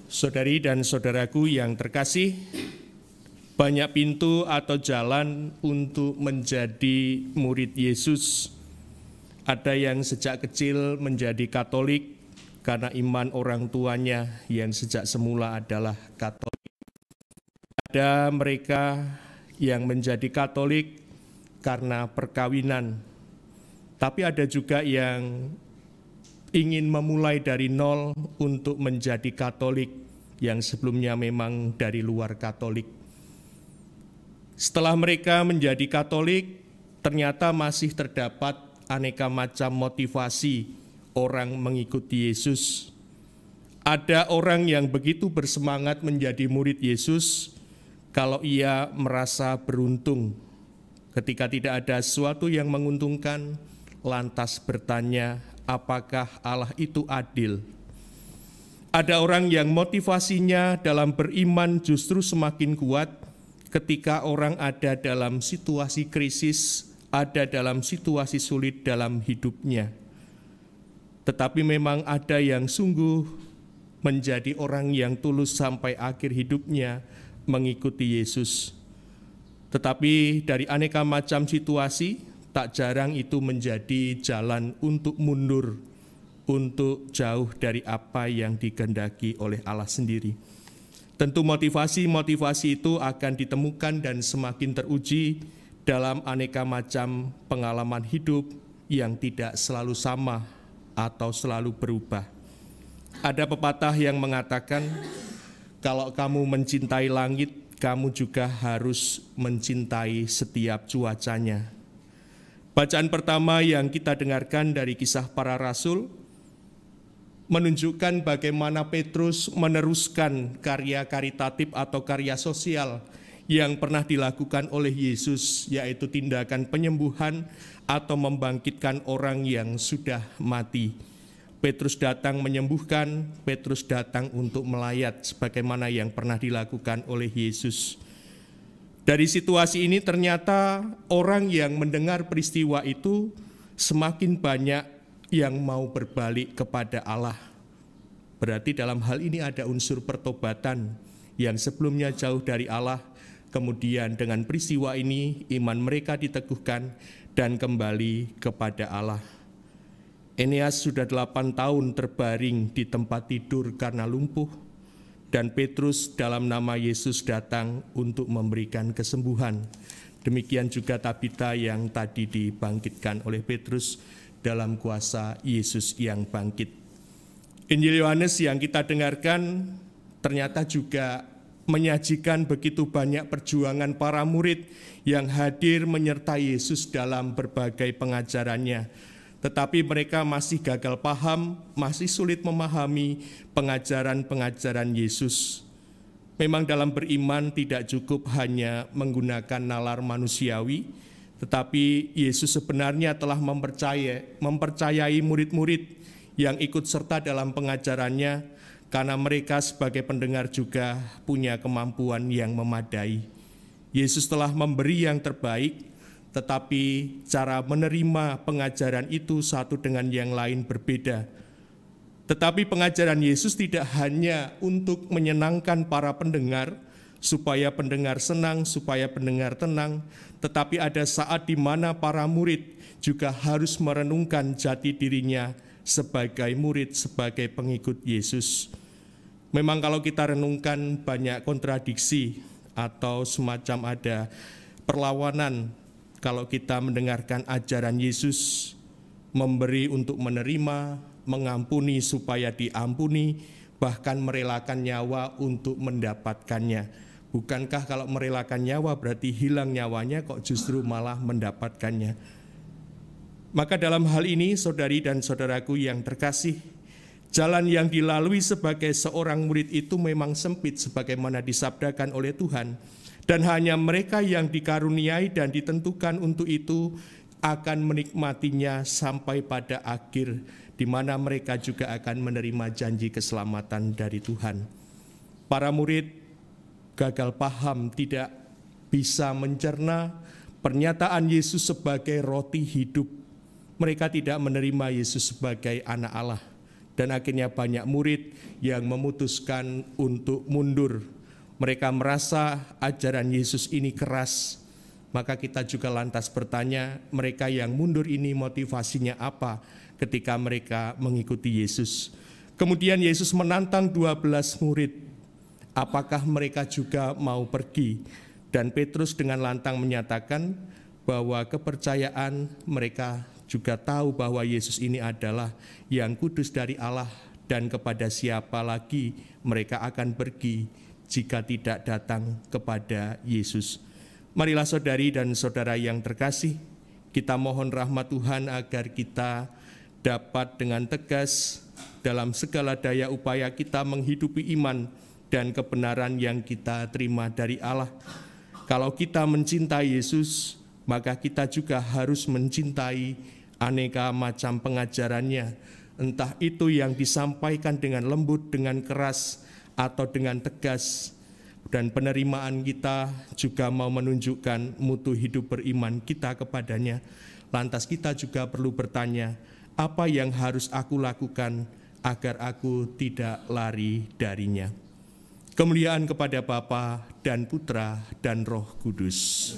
Saudari dan saudaraku yang terkasih, banyak pintu atau jalan untuk menjadi murid Yesus. Ada yang sejak kecil menjadi Katolik karena iman orang tuanya yang sejak semula adalah Katolik. Ada mereka yang menjadi Katolik karena perkawinan. Tapi ada juga yang ingin memulai dari nol untuk menjadi Katolik yang sebelumnya memang dari luar Katolik. Setelah mereka menjadi Katolik, ternyata masih terdapat aneka macam motivasi orang mengikuti Yesus. Ada orang yang begitu bersemangat menjadi murid Yesus kalau ia merasa beruntung. Ketika tidak ada sesuatu yang menguntungkan, lantas bertanya, apakah Allah itu adil? Ada orang yang motivasinya dalam beriman justru semakin kuat ketika orang ada dalam situasi krisis, ada dalam situasi sulit dalam hidupnya. Tetapi memang ada yang sungguh menjadi orang yang tulus sampai akhir hidupnya mengikuti Yesus. Tetapi dari aneka macam situasi, tak jarang itu menjadi jalan untuk mundur, untuk jauh dari apa yang dikehendaki oleh Allah sendiri. Tentu motivasi-motivasi itu akan ditemukan dan semakin teruji dalam aneka macam pengalaman hidup yang tidak selalu sama atau selalu berubah. Ada pepatah yang mengatakan, kalau kamu mencintai langit, kamu juga harus mencintai setiap cuacanya. Bacaan pertama yang kita dengarkan dari Kisah Para Rasul menunjukkan bagaimana Petrus meneruskan karya karitatif atau karya sosial yang pernah dilakukan oleh Yesus, yaitu tindakan penyembuhan atau membangkitkan orang yang sudah mati. Petrus datang menyembuhkan, Petrus datang untuk melayat sebagaimana yang pernah dilakukan oleh Yesus. Dari situasi ini ternyata orang yang mendengar peristiwa itu semakin banyak yang mau berbalik kepada Allah. Berarti dalam hal ini ada unsur pertobatan yang sebelumnya jauh dari Allah, kemudian dengan peristiwa ini iman mereka diteguhkan dan kembali kepada Allah. Eneas sudah 8 tahun terbaring di tempat tidur karena lumpuh. Dan Petrus dalam nama Yesus datang untuk memberikan kesembuhan. Demikian juga Tabita yang tadi dibangkitkan oleh Petrus dalam kuasa Yesus yang bangkit. Injil Yohanes yang kita dengarkan ternyata juga menyajikan begitu banyak perjuangan para murid yang hadir menyertai Yesus dalam berbagai pengajarannya. Tetapi mereka masih gagal paham, masih sulit memahami pengajaran-pengajaran Yesus. Memang dalam beriman tidak cukup hanya menggunakan nalar manusiawi, tetapi Yesus sebenarnya telah mempercayai murid-murid yang ikut serta dalam pengajarannya, karena mereka sebagai pendengar juga punya kemampuan yang memadai. Yesus telah memberi yang terbaik, tetapi cara menerima pengajaran itu satu dengan yang lain berbeda. Tetapi pengajaran Yesus tidak hanya untuk menyenangkan para pendengar, supaya pendengar senang, supaya pendengar tenang, tetapi ada saat di mana para murid juga harus merenungkan jati dirinya sebagai murid, sebagai pengikut Yesus. Memang kalau kita renungkan banyak kontradiksi atau semacam ada perlawanan kalau kita mendengarkan ajaran Yesus, memberi untuk menerima, mengampuni supaya diampuni, bahkan merelakan nyawa untuk mendapatkannya. Bukankah kalau merelakan nyawa berarti hilang nyawanya, kok justru malah mendapatkannya? Maka dalam hal ini, saudari dan saudaraku yang terkasih, jalan yang dilalui sebagai seorang murid itu memang sempit sebagaimana disabdakan oleh Tuhan. Dan hanya mereka yang dikaruniai dan ditentukan untuk itu akan menikmatinya sampai pada akhir, di mana mereka juga akan menerima janji keselamatan dari Tuhan. Para murid gagal paham, tidak bisa mencerna pernyataan Yesus sebagai roti hidup. Mereka tidak menerima Yesus sebagai anak Allah. dan akhirnya banyak murid yang memutuskan untuk mundur. Mereka merasa ajaran Yesus ini keras. Maka kita juga lantas bertanya, mereka yang mundur ini motivasinya apa ketika mereka mengikuti Yesus? Kemudian Yesus menantang 12 murid, apakah mereka juga mau pergi? Dan Petrus dengan lantang menyatakan bahwa kepercayaan mereka juga tahu bahwa Yesus ini adalah yang kudus dari Allah, dan kepada siapa lagi mereka akan pergi jika tidak datang kepada Yesus. Marilah saudari dan saudara yang terkasih, kita mohon rahmat Tuhan agar kita dapat dengan tegas dalam segala daya upaya kita menghidupi iman dan kebenaran yang kita terima dari Allah. Kalau kita mencintai Yesus, maka kita juga harus mencintai aneka macam pengajarannya, entah itu yang disampaikan dengan lembut, dengan keras, atau dengan tegas. Dan penerimaan kita juga mau menunjukkan mutu hidup beriman kita kepadanya. Lantas kita juga perlu bertanya, apa yang harus aku lakukan agar aku tidak lari darinya? Kemuliaan kepada Bapa dan Putra dan Roh Kudus.